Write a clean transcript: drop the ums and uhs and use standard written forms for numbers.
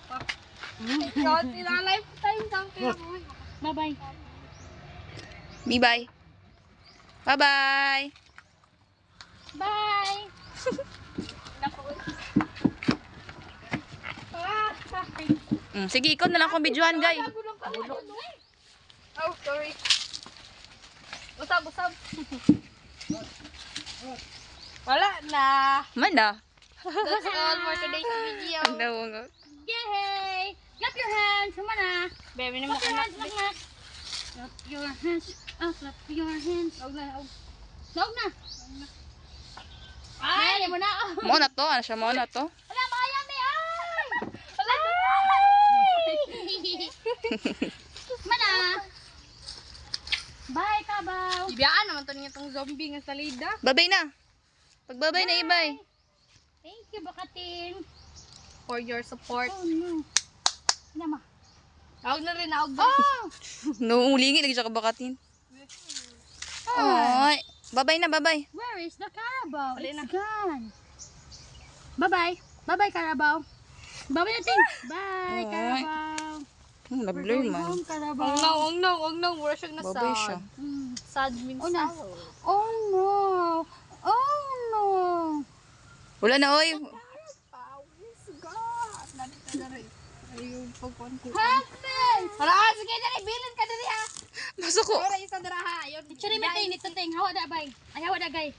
Sila lifetime champion. Bye-bye. Bye-bye. Bye-bye. Bye. Sige, ikaw na lang kung videohan, guy. Oh, sorry. Usab. Wala na. Manda. That's all for today's video. Yay! Clap your hands. Mana? Baby, Clap your hands, mga. Clap your hands. Clap your hands. Huwag na. Ay, mo na. Mo na to. Ano siya? Mo na to. Wala, makaya may ay! Mana? Bye, kabaw. Ibiyaan naman to niya itong zombie nga salida. Babay na. Pagbabay na, ibay. Thank you, Bakatin. For your support. Oh, no. Nama. Awag na rin, awag. Oh! Nuulingi lagi siya kabakatin. Oy. Babay na, babay. Where is the Carabao? Wala It's na. gone. Bye-bye. Bye-bye, Carabao. Bye-bye natin. Bye, Alright. Carabao. Nag-blur Going man. home, Carabao. Wag na. Wala siyang na Babay siya. Sad means Oh, na. sour. Oh, no. Oh, no. Wala na, oy. Pawis, God. Nandito na rin. Ayun, pagkuhan ko. Happy! Wala, sige dali, bilin ka dali ha. Masako. Wala isa dara ha. Ayun. Chari metin, ito ting. Hawa da, bay. Ay, hawa da, gay.